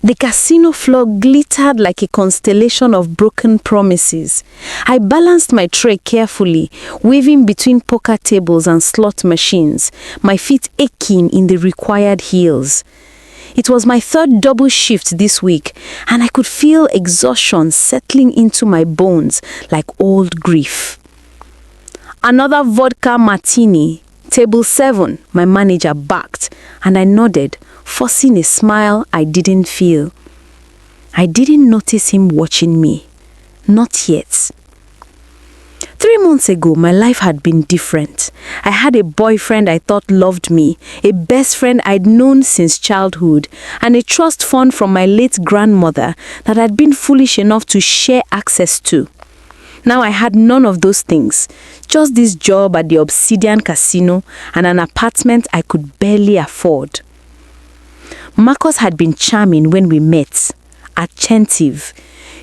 The casino floor glittered like a constellation of broken promises. I balanced my tray carefully, weaving between poker tables and slot machines, my feet aching in the required heels. It was my third double shift this week, and I could feel exhaustion settling into my bones like old grief. Another vodka martini. Table 7, my manager barked, and I nodded, forcing a smile I didn't feel. I didn't notice him watching me. Not yet. 3 months ago, my life had been different. I had a boyfriend I thought loved me, a best friend I'd known since childhood, and a trust fund from my late grandmother that I'd been foolish enough to share access to. Now I had none of those things, just this job at the Obsidian Casino and an apartment I could barely afford. Marcus had been charming when we met, attentive.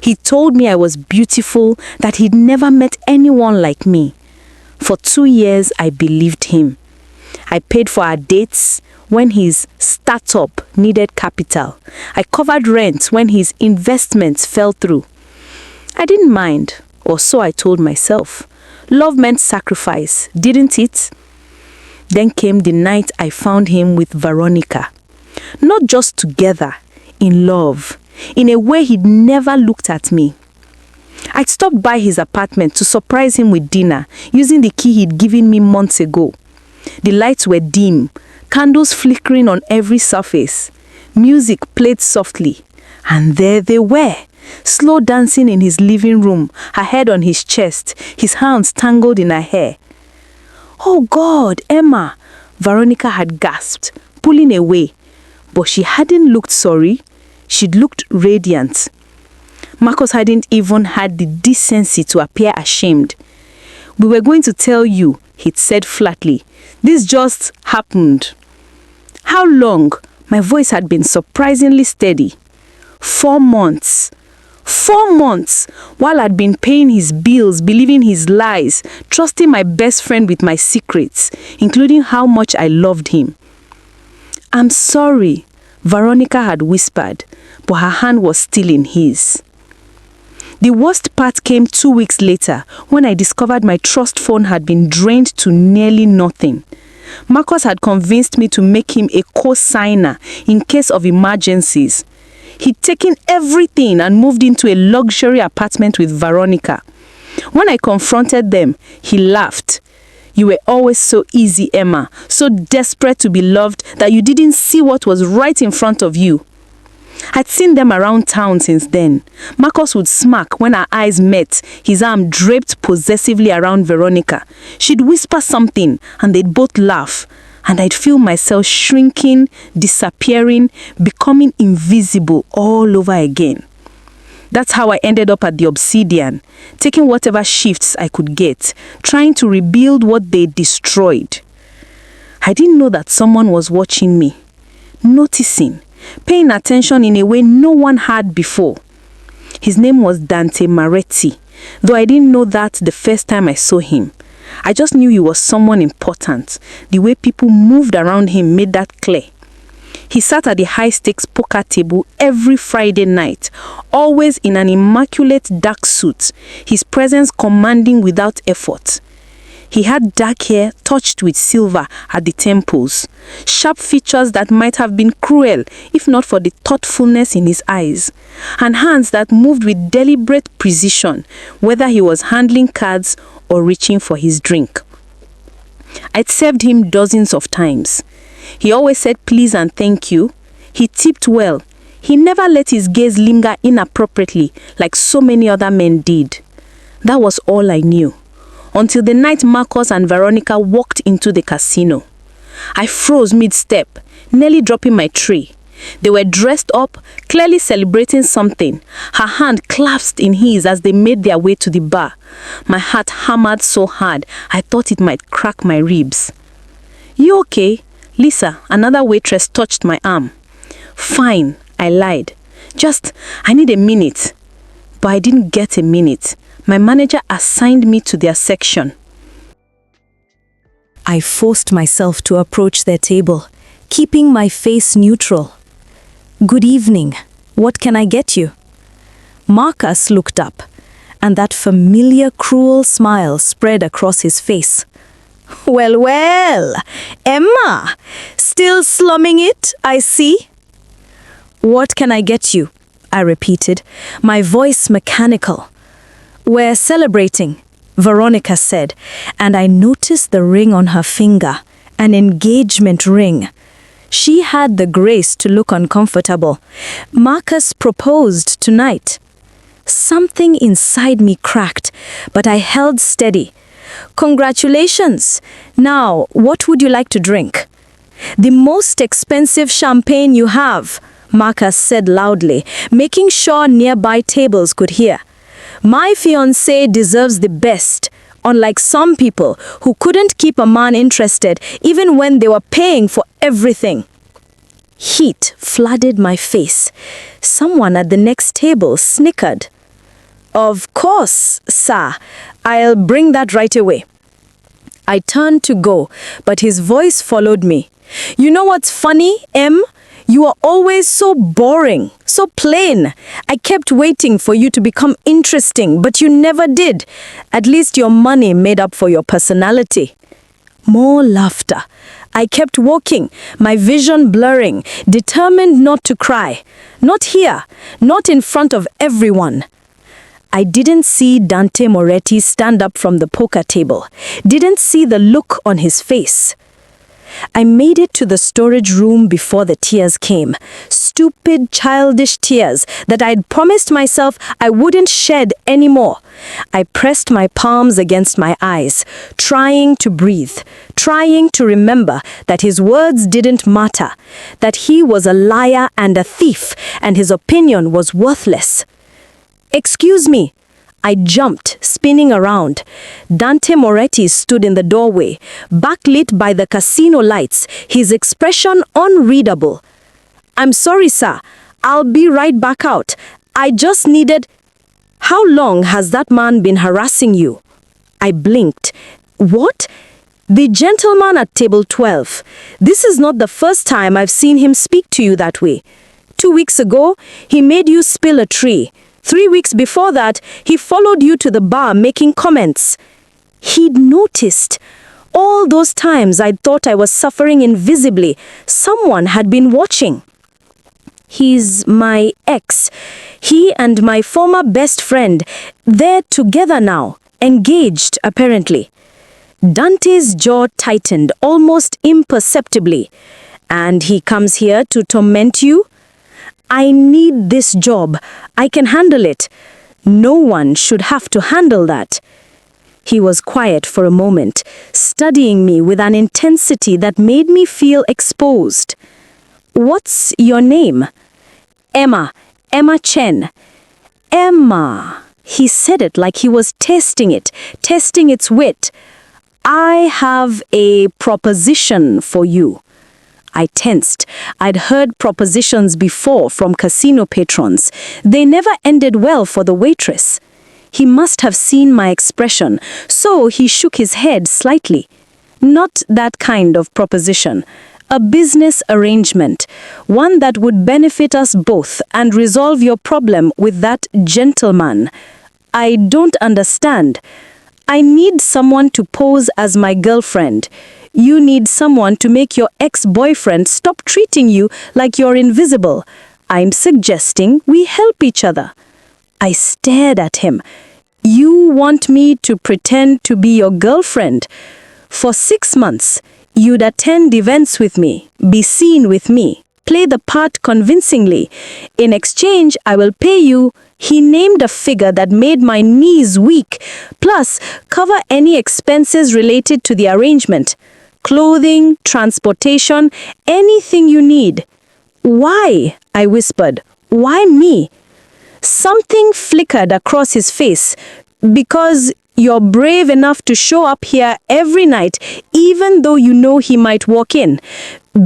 He told me I was beautiful, that he'd never met anyone like me. For 2 years, I believed him. I paid for our dates when his startup needed capital. I covered rent when his investments fell through. I didn't mind, or so I told myself. Love meant sacrifice, didn't it? Then came the night I found him with Veronica. Not just together, in love, in a way he'd never looked at me. I'd stopped by his apartment to surprise him with dinner, using the key he'd given me months ago. The lights were dim, candles flickering on every surface. Music played softly, and there they were, slow dancing in his living room, her head on his chest, his hands tangled in her hair. "Oh God, Emma," Veronica had gasped, pulling away. But she hadn't looked sorry. She'd looked radiant. Marcus hadn't even had the decency to appear ashamed. "We were going to tell you," he'd said flatly. "This just happened." "How long?" My voice had been surprisingly steady. 4 months. 4 months, while I'd been paying his bills, believing his lies, trusting my best friend with my secrets, including how much I loved him. "I'm sorry," Veronica had whispered, but her hand was still in his. The worst part came 2 weeks later, when I discovered my trust fund had been drained to nearly nothing. Marcus had convinced me to make him a co-signer in case of emergencies. He'd taken everything and moved into a luxury apartment with Veronica. When I confronted them, he laughed. "You were always so easy, Emma, so desperate to be loved that you didn't see what was right in front of you." I'd seen them around town since then. Marcus would smirk when our eyes met, his arm draped possessively around Veronica. She'd whisper something, and they'd both laugh. And I'd feel myself shrinking, disappearing, becoming invisible all over again. That's how I ended up at the Obsidian, taking whatever shifts I could get, trying to rebuild what they destroyed. I didn't know that someone was watching me, noticing, paying attention in a way no one had before. His name was Dante Maretti, though I didn't know that the first time I saw him. I just knew he was someone important. The way people moved around him made that clear. He sat at the high-stakes poker table every Friday night, always in an immaculate dark suit, his presence commanding without effort. He had dark hair touched with silver at the temples, sharp features that might have been cruel if not for the thoughtfulness in his eyes, and hands that moved with deliberate precision, whether he was handling cards or reaching for his drink. I'd served him dozens of times. He always said please and thank you. He tipped well. He never let his gaze linger inappropriately like so many other men did. That was all I knew. Until the night Marcus and Veronica walked into the casino. I froze mid-step, nearly dropping my tray. They were dressed up, clearly celebrating something. Her hand clasped in his as they made their way to the bar. My heart hammered so hard, I thought it might crack my ribs. "You okay?" Lisa, another waitress, touched my arm. "Fine," I lied. I need a minute." But I didn't get a minute. My manager assigned me to their section. I forced myself to approach their table, keeping my face neutral. "Good evening," What can I get you?" Marcus looked up, and that familiar cruel smile spread across his face. "Well, well, Emma, still slumming it, I see." "What can I get you?" I repeated, my voice mechanical. "We're celebrating," Veronica said, and I noticed the ring on her finger, an engagement ring. She had the grace to look uncomfortable. Marcus proposed tonight. Something inside me cracked, but I held steady. "Congratulations! Now, what would you like to drink?" "The most expensive champagne you have," Marcus said loudly, making sure nearby tables could hear. "My fiancé deserves the best, unlike some people who couldn't keep a man interested even when they were paying for everything." Heat flooded my face. Someone at the next table snickered. "Of course, sir. I'll bring that right away." I turned to go, but his voice followed me. "You know what's funny, Em? You are always so boring, so plain. I kept waiting for you to become interesting, but you never did. At least your money made up for your personality." More laughter. I kept walking, my vision blurring, determined not to cry. Not here, not in front of everyone. I didn't see Dante Moretti stand up from the poker table. Didn't see the look on his face. I made it to the storage room before the tears came. Stupid, childish tears that I'd promised myself I wouldn't shed anymore. I pressed my palms against my eyes, trying to breathe, trying to remember that his words didn't matter, that he was a liar and a thief, and his opinion was worthless. "Excuse me." I jumped, spinning around. Dante Moretti stood in the doorway, backlit by the casino lights, his expression unreadable. "I'm sorry, sir. I'll be right back out. I just needed—" "How long has that man been harassing you?" I blinked. "What?" "The gentleman at table 12. This is not the first time I've seen him speak to you that way. 2 weeks ago, he made you spill a tree. 3 weeks before that, he followed you to the bar making comments." He'd noticed. All those times I'd thought I was suffering invisibly. Someone had been watching. "He's my ex. He and my former best friend. They're together now. Engaged, apparently." Dante's jaw tightened almost imperceptibly. "And he comes here to torment you?" "I need this job. I can handle it. No one should have to handle that." He was quiet for a moment, studying me with an intensity that made me feel exposed. "What's your name?" "Emma. Emma Chen." "Emma." He said it like he was testing it, testing its wit. "I have a proposition for you." I tensed. I'd heard propositions before from casino patrons. They never ended well for the waitress. He must have seen my expression, so he shook his head slightly. "Not that kind of proposition. A business arrangement. One that would benefit us both and resolve your problem with that gentleman." "I don't understand." "I need someone to pose as my girlfriend. You need someone to make your ex-boyfriend stop treating you like you're invisible. I'm suggesting we help each other." I stared at him. "You want me to pretend to be your girlfriend? For 6 months, you'd attend events with me, be seen with me, play the part convincingly. In exchange, I will pay you." He named a figure that made my knees weak, plus cover any expenses related to the arrangement. Clothing, transportation, anything you need. "Why?" I whispered. "Why me?" Something flickered across his face. "Because you're brave enough to show up here every night, even though you know he might walk in.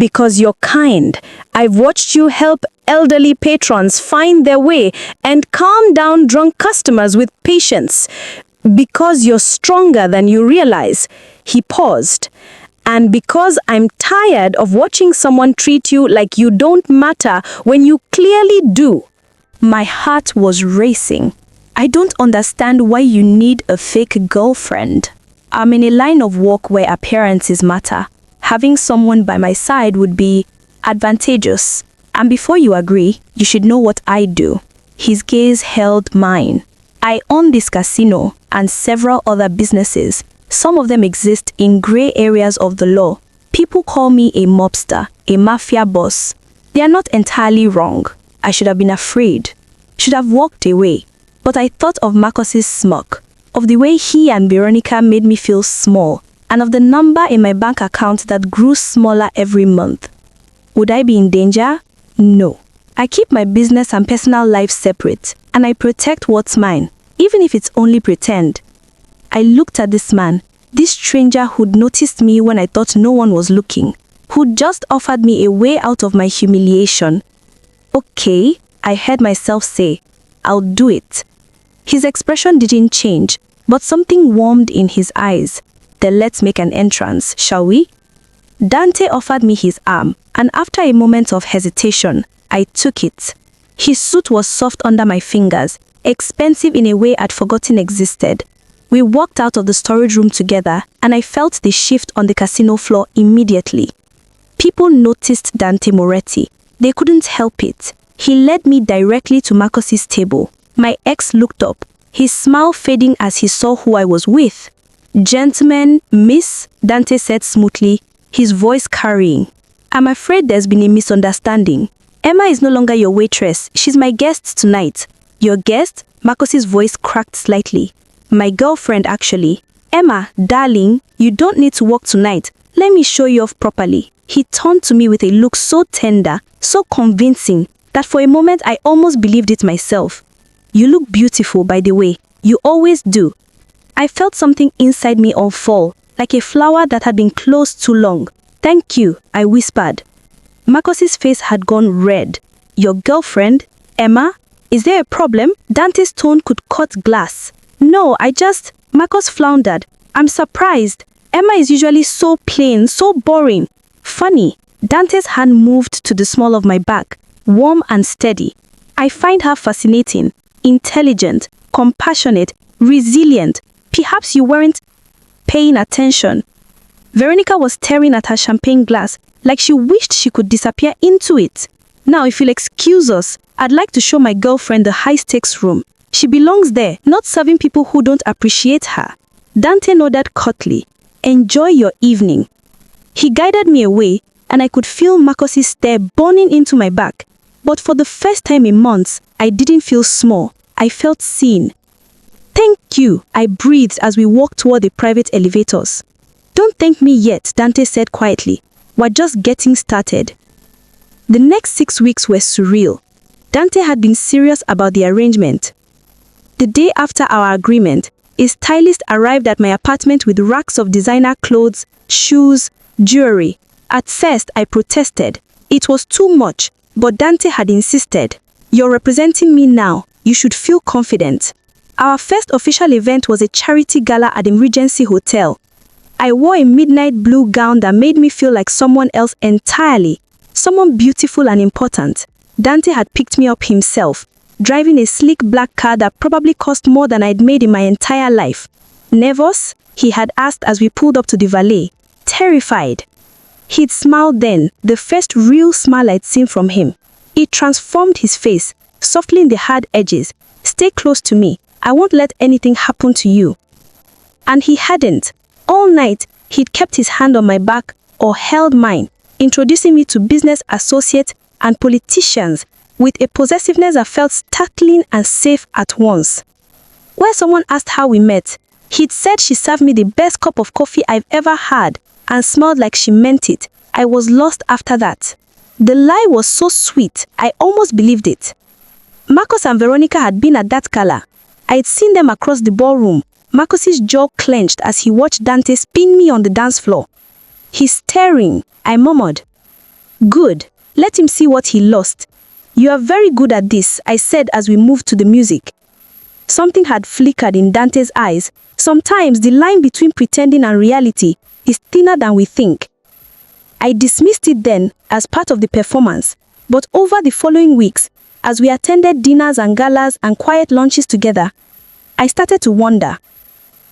Because you're kind. I've watched you help elderly patrons find their way and calm down drunk customers with patience. Because you're stronger than you realize." He paused. "And because I'm tired of watching someone treat you like you don't matter when you clearly do." My heart was racing. I don't understand why you need a fake girlfriend. I'm in a line of work where appearances matter. Having someone by my side would be advantageous. And before you agree, you should know what I do. His gaze held mine. I own this casino and several other businesses. Some of them exist in gray areas of the law. People call me a mobster, a mafia boss. They are not entirely wrong. I should have been afraid. Should have walked away. But I thought of Marcus's smirk, of the way he and Veronica made me feel small, and of the number in my bank account that grew smaller every month. Would I be in danger? No. I keep my business and personal life separate, and I protect what's mine, even if it's only pretend. I looked at this man, this stranger who'd noticed me when I thought no one was looking, who'd just offered me a way out of my humiliation. Okay, I heard myself say, I'll do it. His expression didn't change, but something warmed in his eyes. Then let's make an entrance, shall we? Dante offered me his arm, and after a moment of hesitation, I took it. His suit was soft under my fingers, expensive in a way I'd forgotten existed. We walked out of the storage room together, and I felt the shift on the casino floor immediately. People noticed Dante Moretti. They couldn't help it. He led me directly to Marcus's table. My ex looked up, his smile fading as he saw who I was with. "Gentlemen, miss," Dante said smoothly, his voice carrying. "I'm afraid there's been a misunderstanding. Emma is no longer your waitress. She's my guest tonight." "Your guest?" Marcus's voice cracked slightly. "My girlfriend, actually." "Emma, darling, you don't need to work tonight. Let me show you off properly." He turned to me with a look so tender, so convincing, that for a moment I almost believed it myself. "You look beautiful, by the way. You always do." I felt something inside me unfurl, like a flower that had been closed too long. "Thank you," I whispered. Marcus's face had gone red. "Your girlfriend? Emma? Is there a problem?" Dante's tone could cut glass. "No, Marcus floundered. "I'm surprised. Emma is usually so plain, so boring." "Funny." Dante's hand moved to the small of my back, warm and steady. "I find her fascinating, intelligent, compassionate, resilient. Perhaps you weren't paying attention." Veronica was staring at her champagne glass like she wished she could disappear into it. "Now, if you'll excuse us, I'd like to show my girlfriend the high-stakes room. She belongs there, not serving people who don't appreciate her." Dante nodded curtly. "Enjoy your evening." He guided me away, and I could feel Marcus's stare burning into my back. But for the first time in months, I didn't feel small. I felt seen. "Thank you," I breathed as we walked toward the private elevators. "Don't thank me yet," Dante said quietly. "We're just getting started." The next 6 weeks were surreal. Dante had been serious about the arrangement. The day after our agreement, a stylist arrived at my apartment with racks of designer clothes, shoes, jewelry. At first, I protested. It was too much, but Dante had insisted. "You're representing me now. You should feel confident." Our first official event was a charity gala at the Regency Hotel. I wore a midnight blue gown that made me feel like someone else entirely, someone beautiful and important. Dante had picked me up himself, driving a sleek black car that probably cost more than I'd made in my entire life. "Nervous?" he had asked as we pulled up to the valet. "Terrified." He'd smiled then, the first real smile I'd seen from him. It transformed his face, softening the hard edges. "Stay close to me. I won't let anything happen to you." And he hadn't. All night, he'd kept his hand on my back or held mine, introducing me to business associates and politicians with a possessiveness that felt startling and safe at once. When someone asked how we met, he'd said she served me the best cup of coffee I've ever had and smelled like she meant it. I was lost after that. The lie was so sweet, I almost believed it. Marcus and Veronica had been at that gala. I'd seen them across the ballroom. Marcus's jaw clenched as he watched Dante spin me on the dance floor. "He's staring," I murmured. "Good. Let him see what he lost." "You are very good at this," I said as we moved to the music. Something had flickered in Dante's eyes. Sometimes the line between pretending and reality is thinner than we think. I dismissed it then as part of the performance, but over the following weeks, as we attended dinners and galas and quiet lunches together, I started to wonder.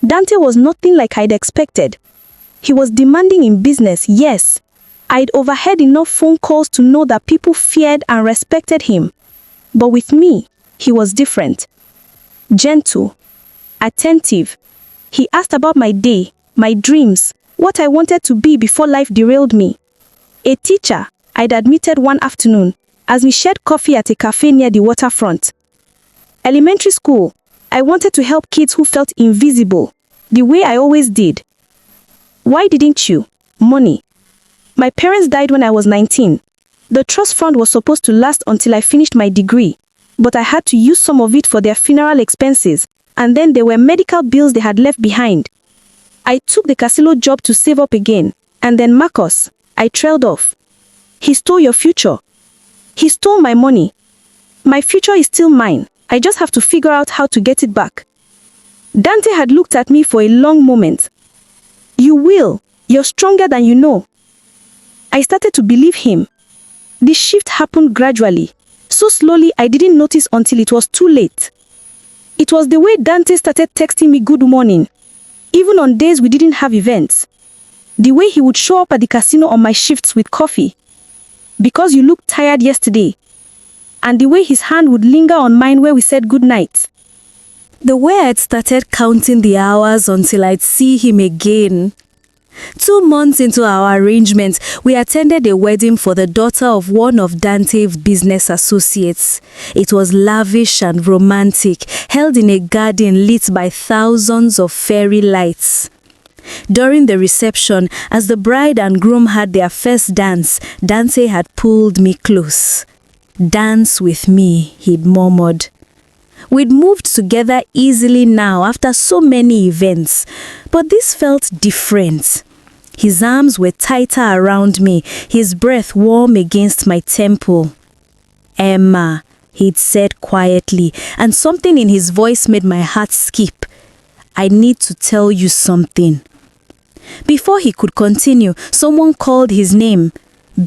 Dante was nothing like I'd expected. He was demanding in business, yes. I'd overheard enough phone calls to know that people feared and respected him. But with me, he was different. Gentle, attentive. He asked about my day, my dreams, what I wanted to be before life derailed me. A teacher, I'd admitted one afternoon, as we shared coffee at a cafe near the waterfront. Elementary school, I wanted to help kids who felt invisible, the way I always did. Why didn't you? Money. My parents died when I was 19. The trust fund was supposed to last until I finished my degree, but I had to use some of it for their funeral expenses, and then there were medical bills they had left behind. I took the casino job to save up again, and then Marcus, I trailed off. He stole your future. He stole my money. My future is still mine. I just have to figure out how to get it back. Dante had looked at me for a long moment. You will. You're stronger than you know. I started to believe him. The shift happened gradually, so slowly I didn't notice until it was too late. It was the way Dante started texting me good morning, even on days we didn't have events. The way he would show up at the casino on my shifts with coffee. Because you looked tired yesterday. And the way his hand would linger on mine where we said good night. The way I'd started counting the hours until I'd see him again. 2 months into our arrangement, we attended a wedding for the daughter of one of Dante's business associates. It was lavish and romantic, held in a garden lit by thousands of fairy lights. During the reception, as the bride and groom had their first dance, Dante had pulled me close. "Dance with me," he'd murmured. We'd moved together easily now after so many events, but this felt different. His arms were tighter around me, his breath warm against my temple. "Emma," he'd said quietly, and something in his voice made my heart skip. "I need to tell you something." Before he could continue, someone called his name.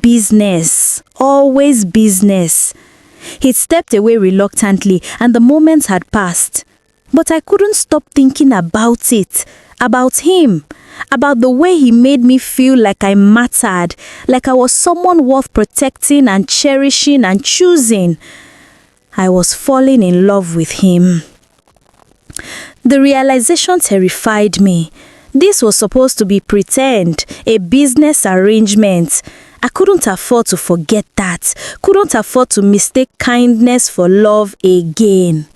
Business. Always business. He'd stepped away reluctantly, and the moments had passed. But I couldn't stop thinking about it, about him, about the way he made me feel like I mattered, like I was someone worth protecting and cherishing and choosing. I was falling in love with him. The realization terrified me. This was supposed to be pretend, a business arrangement. I couldn't afford to forget that, couldn't afford to mistake kindness for love again.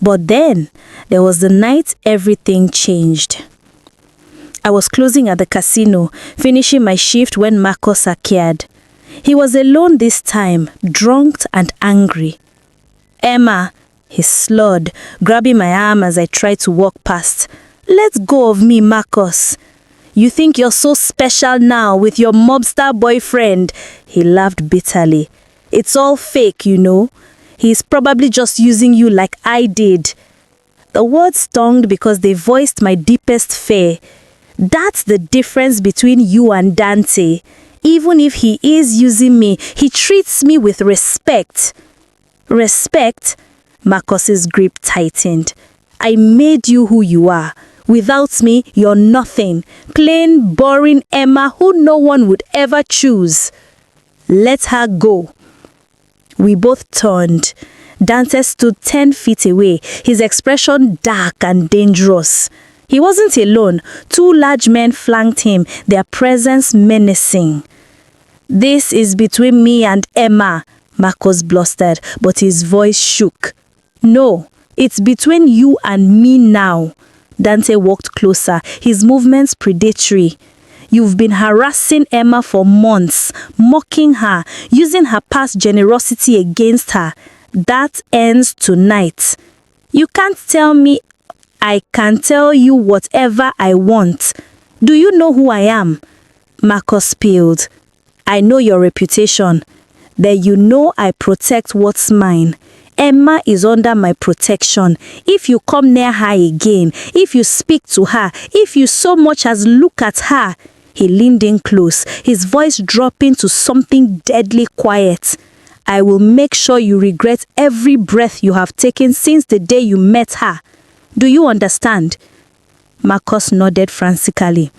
But then, there was the night everything changed. I was closing at the casino, finishing my shift when Marcus appeared. He was alone this time, drunk and angry. "Emma," he slurred, grabbing my arm as I tried to walk past. "Let go of me, Marcus. You think you're so special now with your mobster boyfriend," he laughed bitterly. "It's all fake, you know. He's probably just using you like I did." The words stung because they voiced my deepest fear. That's the difference between you and Dante. Even if he is using me, he treats me with respect. Respect? Marcus's grip tightened. "I made you who you are. Without me, you're nothing. Plain, boring Emma who no one would ever choose. Let her go." We both turned. Dante stood 10 feet away, his expression dark and dangerous. He wasn't alone. 2 large men flanked him, their presence menacing. "This is between me and Emma," Marcus blustered, but his voice shook. "No, it's between you and me now." Dante walked closer, his movements predatory. "You've been harassing Emma for months, mocking her, using her past generosity against her. That ends tonight. You can't tell me. I can tell you whatever I want. Do you know who I am?" Marcus spilled. "I know your reputation. Then you know I protect what's mine. Emma is under my protection. If you come near her again, if you speak to her, if you so much as look at her." He leaned in close, his voice dropping to something deadly quiet. I will make sure you regret every breath you have taken since the day you met her. Do you understand? Marcus nodded frantically.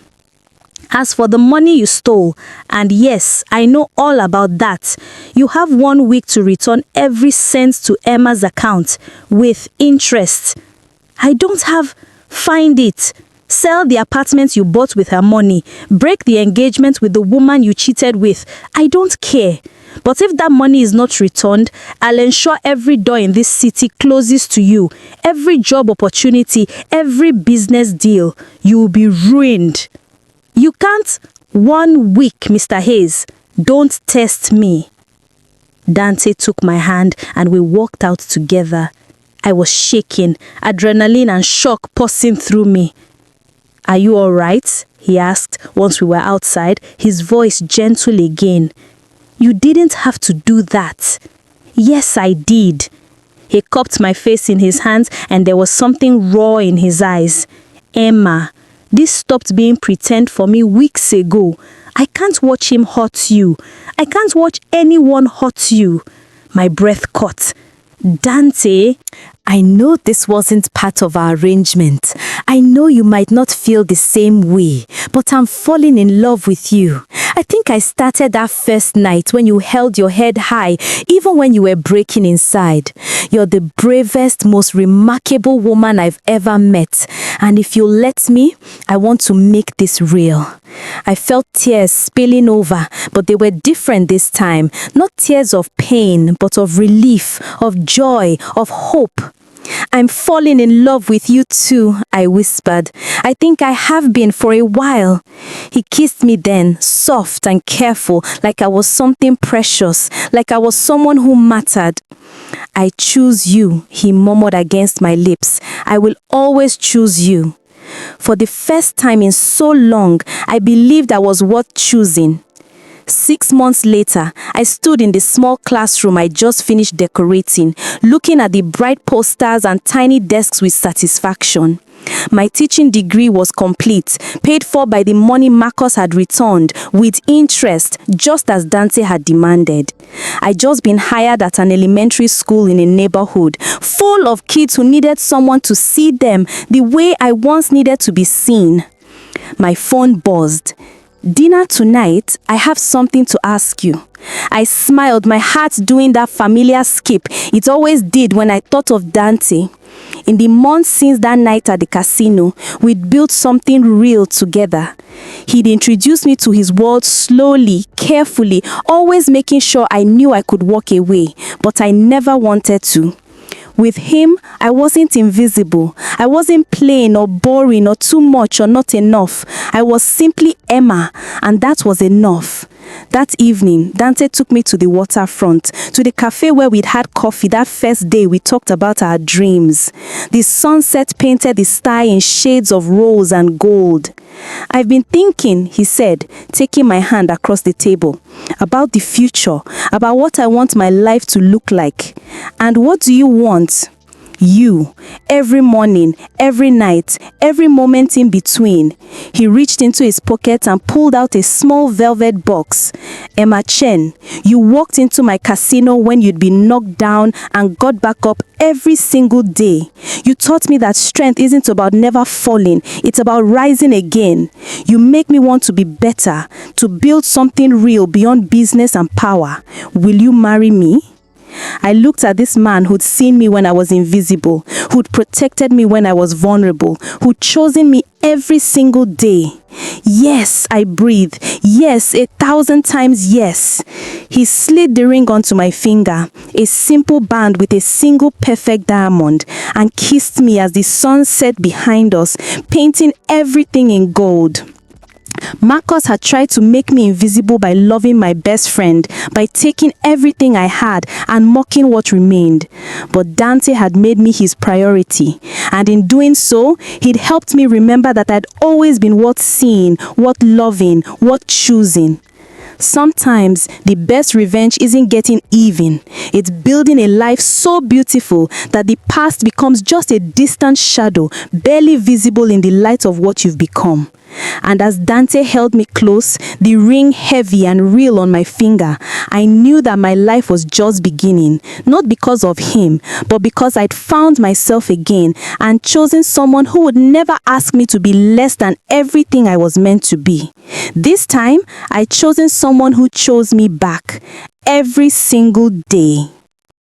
As for the money you stole, and yes, I know all about that, you have 1 week to return every cent to Emma's account with interest. I don't have... Find it. Sell the apartment you bought with her money. Break the engagement with the woman you cheated with. I don't care. But if that money is not returned, I'll ensure every door in this city closes to you. Every job opportunity, every business deal. You will be ruined. You can't... 1 week, Mr. Hayes. Don't test me. Dante took my hand and we walked out together. I was shaking, adrenaline and shock coursing through me. Are you all right? He asked once we were outside, his voice gentle again. You didn't have to do that. Yes, I did. He cupped my face in his hands and there was something raw in his eyes. Emma, this stopped being pretend for me weeks ago. I can't watch him hurt you. I can't watch anyone hurt you. My breath caught. Dante, I know this wasn't part of our arrangement. I know you might not feel the same way, but I'm falling in love with you. I think I started that first night when you held your head high, even when you were breaking inside. You're the bravest, most remarkable woman I've ever met. And if you let me, I want to make this real. I felt tears spilling over, but they were different this time. Not tears of pain, but of relief, of joy, of hope. I'm falling in love with you too, I whispered. I think I have been for a while. He kissed me then, soft and careful, like I was something precious, like I was someone who mattered. I choose you, he murmured against my lips. I will always choose you. For the first time in so long, I believed I was worth choosing. 6 months later, I stood in the small classroom I just finished decorating, looking at the bright posters and tiny desks with satisfaction. My teaching degree was complete, paid for by the money Marcus had returned, with interest, just as Dante had demanded. I'd just been hired at an elementary school in a neighborhood, full of kids who needed someone to see them the way I once needed to be seen. My phone buzzed. Dinner tonight, I have something to ask you. I smiled, my heart doing that familiar skip it always did when I thought of Dante. In the months since that night at the casino, we'd built something real together. He'd introduced me to his world slowly, carefully, always making sure I knew I could walk away, but I never wanted to. With him, I wasn't invisible. I wasn't plain or boring or too much or not enough. I was simply Emma, and that was enough. That evening, Dante took me to the waterfront, to the cafe where we'd had coffee that first day we talked about our dreams. The sunset painted the sky in shades of rose and gold. I've been thinking, he said, taking my hand across the table, about the future, about what I want my life to look like. And what do you want? You. Every morning, every night, every moment in between. He reached into his pocket and pulled out a small velvet box. Emma Chen, you walked into my casino when you'd been knocked down and got back up every single day. You taught me that strength isn't about never falling, it's about rising again. You make me want to be better, to build something real beyond business and power. Will you marry me? I looked at this man who'd seen me when I was invisible, who'd protected me when I was vulnerable, who'd chosen me every single day. Yes, I breathed. Yes, 1,000 times yes. He slid the ring onto my finger, a simple band with a single perfect diamond, and kissed me as the sun set behind us, painting everything in gold. Marcus had tried to make me invisible by loving my best friend, by taking everything I had and mocking what remained. But Dante had made me his priority, and in doing so, he'd helped me remember that I'd always been worth seeing, worth loving, worth choosing. Sometimes the best revenge isn't getting even. It's building a life so beautiful that the past becomes just a distant shadow, barely visible in the light of what you've become. And as Dante held me close, the ring heavy and real on my finger, I knew that my life was just beginning, not because of him, but because I'd found myself again and chosen someone who would never ask me to be less than everything I was meant to be. This time, I'd chosen someone who chose me back every single day.